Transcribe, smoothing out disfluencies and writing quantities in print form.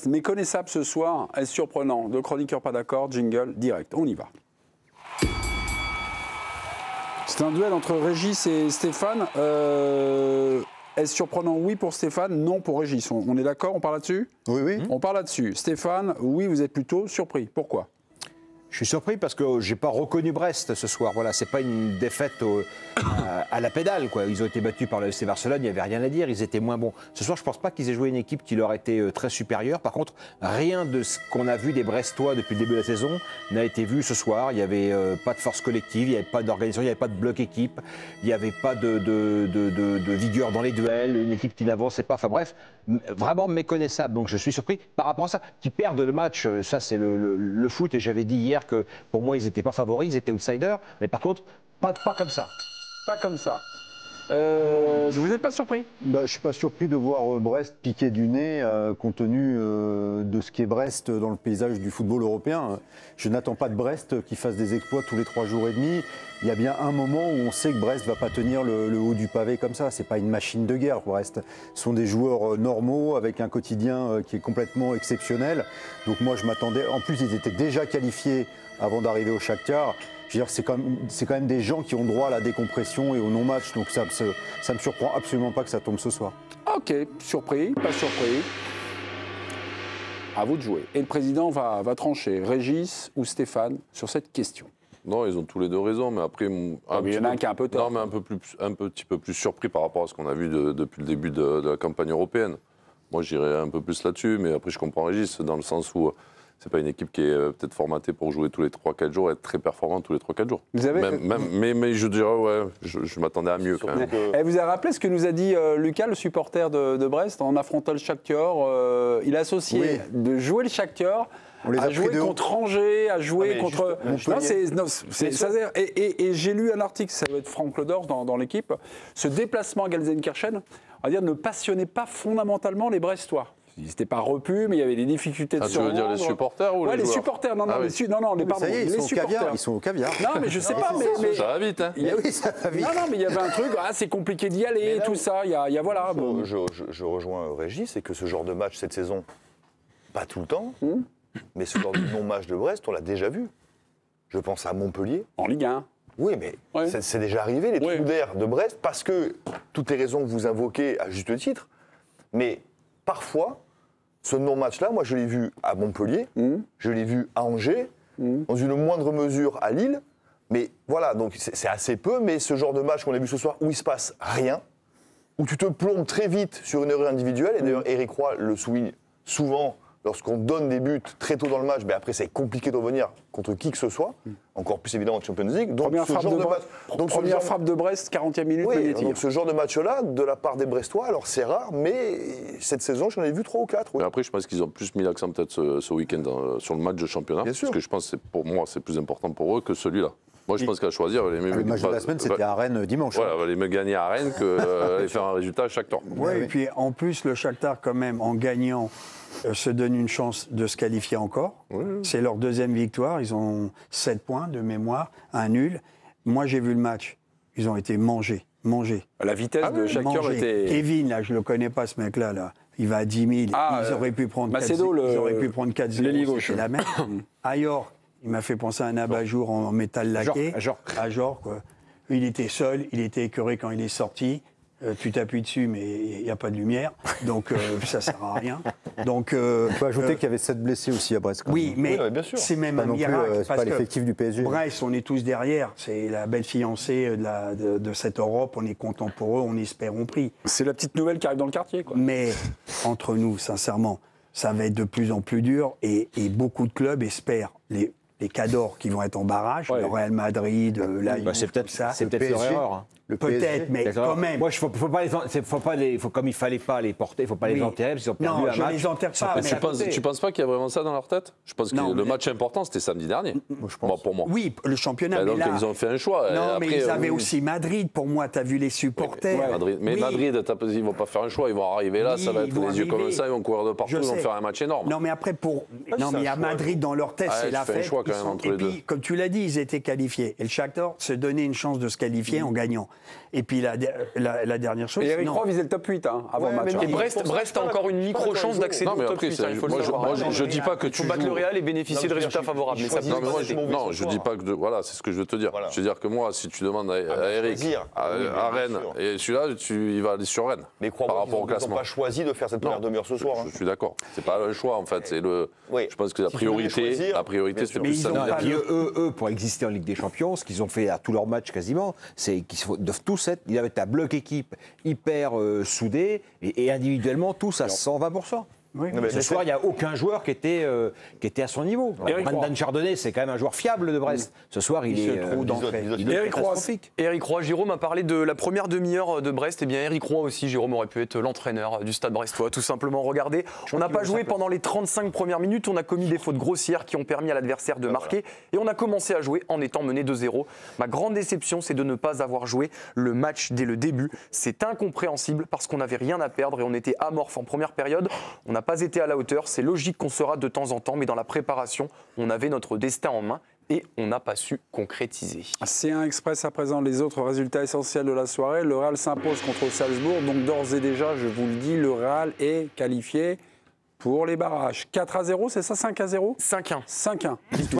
Méconnaissable ce soir, est surprenant. De chroniqueurs pas d'accord, jingle direct. On y va. C'est un duel entre Régis et Stéphane. Est-ce surprenant? Oui pour Stéphane, non pour Régis. On est d'accord, on parle là-dessus? Oui, oui. On parle là-dessus. Stéphane, oui, vous êtes plutôt surpris. Pourquoi? Je suis surpris parce que j'ai pas reconnu Brest ce soir. Voilà, c'est pas une défaite à la pédale, quoi. Ils ont été battus par le FC Barcelone, il n'y avait rien à dire, ils étaient moins bons. Ce soir, je pense pas qu'ils aient joué une équipe qui leur était très supérieure. Par contre, rien de ce qu'on a vu des Brestois depuis le début de la saison n'a été vu ce soir. Il n'y avait pas de force collective, il n'y avait pas d'organisation, il n'y avait pas de bloc équipe, il n'y avait pas de vigueur dans les duels, une équipe qui n'avançait pas. Enfin bref, vraiment méconnaissable. Donc je suis surpris par rapport à ça. Qui perdent le match, ça c'est le foot. Et j'avais dit hier que pour moi, ils n'étaient pas favoris, ils étaient outsiders. Mais par contre, pas comme ça. Pas comme ça. Vous n'êtes pas surpris? Je ne suis pas surpris de voir Brest piquer du nez compte tenu de ce qu'est Brest dans le paysage du football européen. Je n'attends pas de Brest qui fasse des exploits tous les 3 jours et demi. Il y a bien un moment où on sait que Brest ne va pas tenir le haut du pavé comme ça. Ce n'est pas une machine de guerre, Brest. Ce sont des joueurs normaux avec un quotidien qui est complètement exceptionnel. Donc moi, je m'attendais... En plus, ils étaient déjà qualifiés avant d'arriver au Shakhtar. Je veux dire, c'est quand même des gens qui ont droit à la décompression et au non-match. Donc ça me surprend absolument pas que ça tombe ce soir. Ok, surpris, pas surpris. À vous de jouer. Et le président va trancher, Régis ou Stéphane, sur cette question. Non, ils ont tous les deux raison, mais après... il y en a un qui a un peu tort. Non, mais un petit peu plus surpris par rapport à ce qu'on a vu depuis le début de la campagne européenne. Moi, j'irais un peu plus là-dessus, mais après, je comprends Régis, dans le sens où... C'est pas une équipe qui est peut-être formatée pour jouer tous les 3-4 jours et être très performante tous les 3-4 jours. Vous avez... mais je dirais, ouais, je m'attendais à mieux quand même. Vous avez rappelé ce que nous a dit Lucas, le supporter de Brest, en affrontant le Shakhtar. Il a associé de jouer le Shakhtar à jouer contre Angers, à jouer contre... Et j'ai lu un article, ça doit être Franck Ledors dans l'équipe, ce déplacement à Gelsenkirchen, on va dire, ne passionnait pas fondamentalement les Brestois. Ils n'étaient pas repus, mais il y avait des difficultés de tu veux dire les supporters ou les les joueurs? supporters, non, les supporters. Ils sont au caviar. Non, mais je sais pas, mais ça va vite, hein. Oui, ça va vite. Non, mais il y avait un truc, c'est compliqué d'y aller, tout ça, il y a voilà. Je rejoins Régis, c'est que ce genre de match cette saison, pas tout le temps, mais ce genre de non-match de Brest, on l'a déjà vu. Je pense à Montpellier. En Ligue 1. Oui, mais c'est déjà arrivé, les trous d'air de Brest, parce que toutes les raisons que vous invoquez à juste titre, mais parfois, ce non-match-là, moi je l'ai vu à Montpellier, je l'ai vu à Angers, dans une moindre mesure à Lille, mais voilà, donc c'est assez peu, mais ce genre de match qu'on a vu ce soir, où il se passe rien, où tu te plombes très vite sur une erreur individuelle, et d'ailleurs Eric Roy le souligne souvent, lorsqu'on donne des buts très tôt dans le match, mais après c'est compliqué de revenir contre qui que ce soit, encore plus évidemment en Champions League. Donc première frappe de Brest, 40e minute. Oui, donc ce genre de match-là, de la part des Brestois, alors c'est rare, mais cette saison j'en ai vu 3 ou 4. Oui. Mais après je pense qu'ils ont plus mis l'accent peut-être ce week-end sur le match de championnat, parce que je pense que pour moi c'est plus important pour eux que celui-là. Moi, je pense qu'à choisir, le match de la semaine, c'était à Rennes dimanche. Voilà, aller me gagner à Rennes que faire un résultat à chaque temps. Oui, et puis en plus, le Shakhtar, quand même, en gagnant, se donne une chance de se qualifier encore. C'est leur 2e victoire. Ils ont 7 points de mémoire, un nul. Moi, j'ai vu le match. Ils ont été mangés. La vitesse de Shakhtar était... Kevin, là, je ne le connais pas, ce mec-là. Là. Il va à 10 000. Ils auraient pu prendre 4-0. C'est la même. Ayor, il m'a fait penser à un abat-jour en métal laqué. À Jorg, quoi. Il était seul, il était écœuré quand il est sorti. Tu t'appuies dessus, mais il n'y a pas de lumière. Donc, ça ne sert à rien. Donc, il faut ajouter qu'il y avait 7 blessés aussi à Brest. Oui, mais c'est même un miracle. C'est pas l'effectif du PSG. Brest, on est tous derrière. C'est la belle fiancée de cette Europe. On est content pour eux, on espère, on prie. C'est la petite nouvelle qui arrive dans le quartier, quoi. Mais, entre nous, sincèrement, ça va être de plus en plus dur. Et beaucoup de clubs espèrent les cadors qui vont être en barrage, le Real Madrid, la Juve, c'est peut-être leur erreur. Peut-être, mais quand même. Moi, comme il fallait pas les porter, il faut pas les enterrer parce qu'ils ont perdu un match. Non, je les enterre pas. Tu penses pas qu'il y a vraiment ça dans leur tête? Je pense que le match important, c'était samedi dernier. Pour moi. Oui, le championnat. Donc là, ils ont fait un choix. Non, mais ils avaient aussi Madrid. Pour moi, tu as vu les supporters. Madrid, ils vont pas faire un choix. Ils vont arriver là, ça va être les yeux comme ça, ils vont courir de partout, ils vont faire un match énorme. Non, mais après, il y a Madrid dans leur tête, c'est la fête. Et puis, comme tu l'as dit, ils étaient qualifiés. Et le Shakhtar se donnait une chance de se qualifier en gagnant. Et puis la dernière chose. Et Eric Roy visait le top 8 avant le match. Et Brest a encore une micro-chance d'accéder au top 8. Il faut le savoir. Je dis pas que tu faut battre le Real et bénéficier de résultats favorables. Non, je dis pas que. Voilà, c'est ce que je veux te dire. Je veux dire que moi, si tu demandes à Eric, à Rennes, et celui-là, il va aller sur Rennes. Mais crois-moi, ils n'ont pas choisi de faire cette première demi-heure ce soir. Je suis d'accord. C'est pas le choix, en fait. Je pense que la priorité, c'était plus ça. Et puis eux, pour exister en Ligue des Champions, ce qu'ils ont fait à tous leurs matchs quasiment, c'est qu'ils doivent tous être. Il y avait un bloc équipe hyper soudé et individuellement tous à 120%. Oui. Ce soir, il n'y a aucun joueur qui était à son niveau. Brendan Chardonnay, c'est quand même un joueur fiable de Brest. Ce soir, il est Eric Roy, Jérôme a parlé de la première demi-heure de Brest. Eh bien, Eric Roy aussi, Jérôme aurait pu être l'entraîneur du Stade brestois, tout simplement. Regardez, on n'a pas joué pendant les 35 premières minutes. On a commis des fautes grossières qui ont permis à l'adversaire de marquer. Et on a commencé à jouer en étant mené 2-0. Ma grande déception, c'est de ne pas avoir joué le match dès le début. C'est incompréhensible parce qu'on n'avait rien à perdre et on était amorphe en première période. On n'a pas été à la hauteur, c'est logique qu'on sera de temps en temps, mais dans la préparation, on avait notre destin en main et on n'a pas su concrétiser. C1 Express à présent les autres résultats essentiels de la soirée. Le Real s'impose contre Salzbourg, donc d'ores et déjà, je vous le dis, le Real est qualifié pour les barrages. 4-0, c'est ça, 5-0 5-1. 5-1.